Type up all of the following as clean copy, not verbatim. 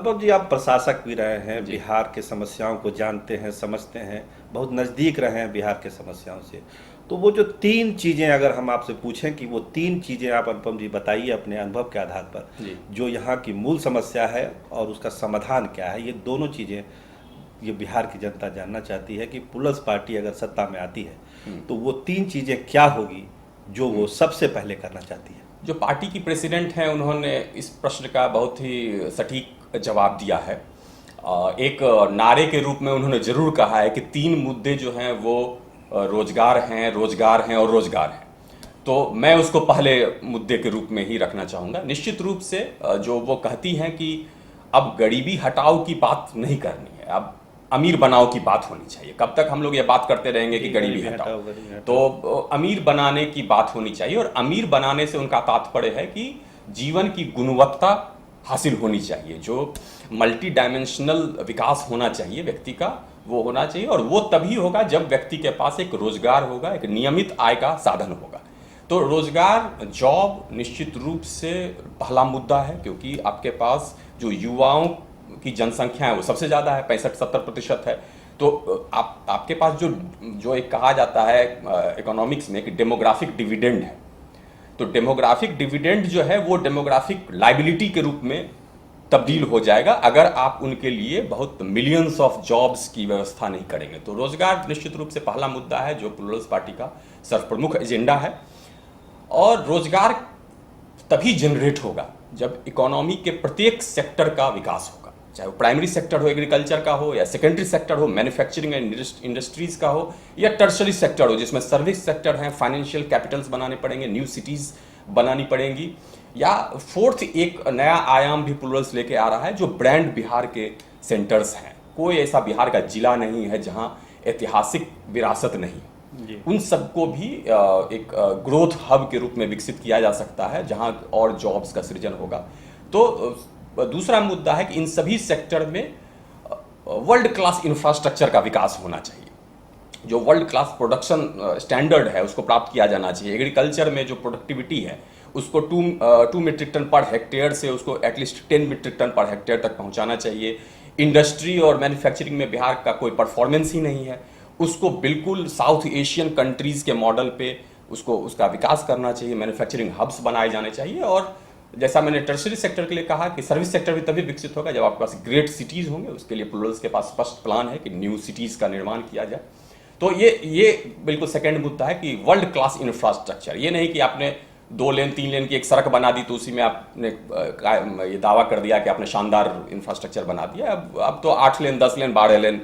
अनुपम जी, आप प्रशासक भी रहे हैं, बिहार के समस्याओं को जानते हैं, समझते हैं, बहुत नज़दीक रहे हैं बिहार के समस्याओं से। तो वो जो 3 चीज़ें अगर हम आपसे पूछें कि वो 3 चीज़ें आप अनुपम जी बताइए अपने अनुभव के आधार पर, जो यहाँ की मूल समस्या है और उसका समाधान क्या है, ये दोनों चीज़ें ये बिहार की जनता जानना चाहती है कि प्लस पार्टी अगर सत्ता में आती है तो वो 3 चीज़ें क्या होगी जो वो सबसे पहले करना चाहती है। जो पार्टी की प्रेसिडेंट हैं उन्होंने इस प्रश्न का बहुत ही सटीक जवाब दिया है। एक नारे के रूप में उन्होंने जरूर कहा है कि 3 मुद्दे जो हैं वो रोजगार हैं, रोजगार हैं और रोजगार हैं। तो मैं उसको पहले मुद्दे के रूप में ही रखना चाहूँगा। निश्चित रूप से जो वो कहती हैं कि अब गरीबी हटाओ की बात नहीं करनी है, अब अमीर बनाओ की बात होनी चाहिए। कब तक हम लोग ये बात करते रहेंगे कि गरीबी हटाओ? तो अमीर बनाने की बात होनी चाहिए, और अमीर बनाने से उनका तात्पर्य है कि जीवन की गुणवत्ता हासिल होनी चाहिए, जो मल्टी डायमेंशनल विकास होना चाहिए व्यक्ति का, वो होना चाहिए। और वो तभी होगा जब व्यक्ति के पास एक रोजगार होगा, एक नियमित आय का साधन होगा। तो रोजगार, जॉब निश्चित रूप से पहला मुद्दा है, क्योंकि आपके पास जो युवाओं की जनसंख्या है वो सबसे ज़्यादा है, 65-70% है। तो आपके पास जो एक कहा जाता है इकोनॉमिक्स में कि डेमोग्राफिक डिविडेंड है। तो डेमोग्राफिक डिविडेंड जो है वो डेमोग्राफिक लाइबिलिटी के रूप में तब्दील हो जाएगा अगर आप उनके लिए बहुत मिलियंस ऑफ जॉब्स की व्यवस्था नहीं करेंगे। तो रोजगार निश्चित रूप से पहला मुद्दा है जो प्लूरल्स पार्टी का सर्वप्रमुख एजेंडा है। और रोजगार तभी जनरेट होगा जब इकोनॉमी के प्रत्येक सेक्टर का विकास होगा, चाहे वो प्राइमरी सेक्टर हो, एग्रीकल्चर का हो, या सेकेंडरी सेक्टर हो, मैन्युफैक्चरिंग एंड इंडस्ट्रीज का हो, या टर्शरी सेक्टर हो जिसमें सर्विस सेक्टर है, फाइनेंशियल कैपिटल्स बनाने पड़ेंगे, न्यू सिटीज बनानी पड़ेंगी, या फोर्थ एक नया आयाम भी प्लूरल्स लेके आ रहा है जो ब्रांड बिहार के सेंटर्स हैं। कोई ऐसा बिहार का जिला नहीं है जहां ऐतिहासिक विरासत नहीं, उन सबको भी एक ग्रोथ हब के रूप में विकसित किया जा सकता है जहां और जॉब्स का सृजन होगा। तो दूसरा मुद्दा है कि इन सभी सेक्टर में वर्ल्ड क्लास इंफ्रास्ट्रक्चर का विकास होना चाहिए। जो वर्ल्ड क्लास प्रोडक्शन स्टैंडर्ड है उसको प्राप्त किया जाना चाहिए। एग्रीकल्चर में जो प्रोडक्टिविटी है उसको 2 मीट्रिक टन पर हेक्टेयर से उसको at least 10 metric ton per hectare तक पहुंचाना चाहिए। इंडस्ट्री और मैन्युफैक्चरिंग में बिहार का कोई परफॉर्मेंस ही नहीं है, उसको बिल्कुल साउथ एशियन कंट्रीज के मॉडल पे उसका विकास करना चाहिए। मैन्युफैक्चरिंग हब्स बनाए जाने चाहिए। और जैसा मैंने टर्शरी सेक्टर के लिए कहा कि सर्विस सेक्टर भी तभी विकसित होगा जब आपके पास ग्रेट सिटीज होंगे। उसके लिए प्लूरल्स के पास स्पष्ट प्लान है कि न्यू सिटीज का निर्माण किया जाए। तो ये बिल्कुल सेकंड मुद्दा है कि वर्ल्ड क्लास इंफ्रास्ट्रक्चर। ये नहीं कि आपने 2 लेन 3 लेन की एक सड़क बना दी तो उसी में आपने ये दावा कर दिया कि आपने शानदार इंफ्रास्ट्रक्चर बना दिया। अब तो 8 लेन 10 लेन 12 लेन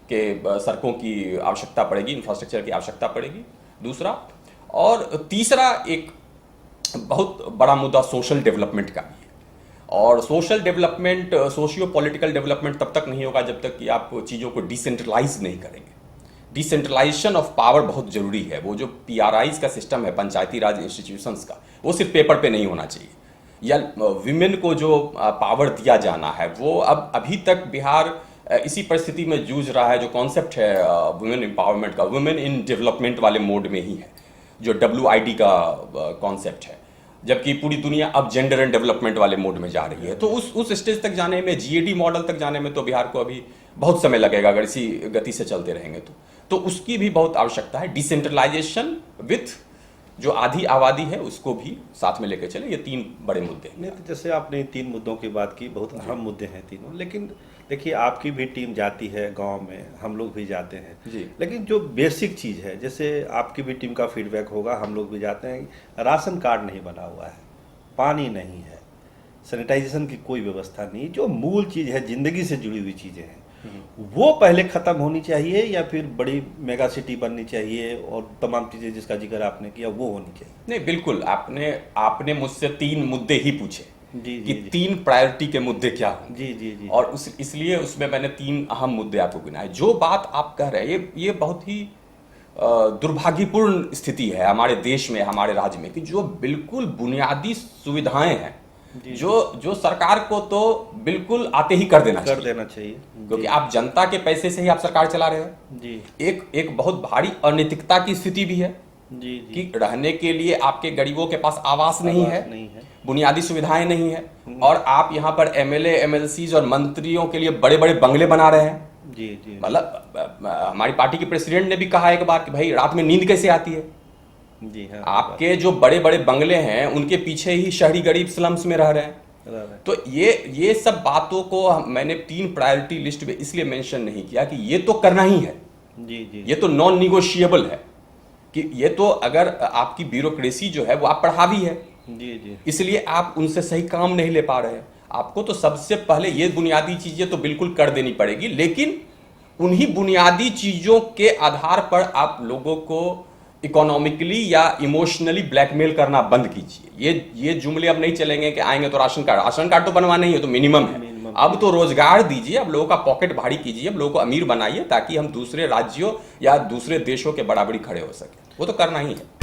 के सड़कों की आवश्यकता पड़ेगी, इंफ्रास्ट्रक्चर की आवश्यकता पड़ेगी। दूसरा और तीसरा एक बहुत बड़ा मुद्दा सोशल डेवलपमेंट का भी है। और social development, socio political development तब तक नहीं होगा जब तक कि आप चीज़ों को डिसेंट्रलाइज नहीं करेंगे। डिसेंट्रलाइजेशन ऑफ पावर बहुत जरूरी है। वो जो PRIs का सिस्टम है, पंचायती राज इंस्टीट्यूशंस का, वो सिर्फ पेपर पे नहीं होना चाहिए। या विमेन को जो पावर दिया जाना है वो अभी तक बिहार इसी परिस्थिति में जूझ रहा है। जो कॉन्सेप्ट है वुमेन एम्पावरमेंट का, वुमेन इन डेवलपमेंट वाले मोड में ही है, जो WID का कॉन्सेप्ट है, जबकि पूरी दुनिया अब जेंडर एंड डेवलपमेंट वाले मोड में जा रही है। तो उस स्टेज तक जाने में, GAD मॉडल तक जाने में तो बिहार को अभी बहुत समय लगेगा अगर इसी गति से चलते रहेंगे तो उसकी भी बहुत आवश्यकता है। डिसेंट्रलाइजेशन विथ जो आधी आबादी है उसको भी साथ में लेकर चले। ये 3 बड़े मुद्दे हैं। नहीं, तो जैसे आपने 3 मुद्दों की बात की, बहुत अहम मुद्दे हैं तीनों। लेकिन देखिए, आपकी भी टीम जाती है गांव में, हम लोग भी जाते हैं जी। लेकिन जो बेसिक चीज़ है, जैसे आपकी भी टीम का फीडबैक होगा, हम लोग भी जाते हैं, राशन कार्ड नहीं बना हुआ है, पानी नहीं है, सैनिटाइजेशन की कोई व्यवस्था नहीं। जो मूल चीज़ है, ज़िंदगी से जुड़ी हुई चीज़ें हैं, वो पहले ख़त्म होनी चाहिए या फिर बड़ी मेगा सिटी बननी चाहिए और तमाम चीज़ें जिसका जिक्र आपने किया वो होनी चाहिए? नहीं, बिल्कुल। आपने मुझसे 3 मुद्दे ही पूछे जी कि 3 प्रायोरिटी के मुद्दे क्या हों। जी। और इसलिए उसमें मैंने 3 अहम मुद्दे आपको गिनाए। जो बात आप कह रहे हैं ये बहुत ही दुर्भाग्यपूर्ण स्थिति है हमारे देश में, हमारे राज्य में, कि जो बिल्कुल बुनियादी सुविधाएं हैं जो सरकार को तो बिल्कुल आते ही कर देना चाहिए, क्योंकि आप जनता के पैसे से ही आप सरकार चला रहे हो। जी। एक बहुत भारी अनैतिकता की स्थिति भी है जी जी। कि रहने के लिए आपके गरीबों के पास आवास नहीं है, नहीं है। बुनियादी सुविधाएं नहीं है, और आप यहाँ पर एमएलए एमएलसीज और मंत्रियों के लिए बड़े बड़े बंगले बना रहे हैं। जी जी। मतलब हमारी पार्टी के प्रेसिडेंट ने भी कहा एक बार कि भाई रात में नींद कैसे आती है। जी हाँ। आपके जो बड़े बड़े बंगले हैं उनके पीछे ही शहरी गरीब स्लम्स में रह रहे हैं। तो ये सब बातों को मैंने 3 प्रायोरिटी लिस्ट में इसलिए मेंशन नहीं किया कि ये तो करना ही है, जी जी। ये तो नॉन निगोशिएबल है, कि ये तो अगर आपकी ब्यूरोक्रेसी जो है वो आप प्रभावी है, जी जी। इसलिए आप उनसे सही काम नहीं ले पा रहे हैं। आपको तो सबसे पहले ये बुनियादी चीजें तो बिल्कुल कर देनी पड़ेगी, लेकिन उन्हीं बुनियादी चीजों के आधार पर आप लोगों को इकोनॉमिकली या इमोशनली ब्लैकमेल करना बंद कीजिए। ये जुमले अब नहीं चलेंगे कि आएंगे तो राशन कार्ड तो बनवाना ही है, तो मिनिमम है। अब तो रोजगार दीजिए, अब लोगों का पॉकेट भारी कीजिए, अब लोगों को अमीर बनाइए, ताकि हम दूसरे राज्यों या दूसरे देशों के बराबरी खड़े हो सके। वो तो करना ही है।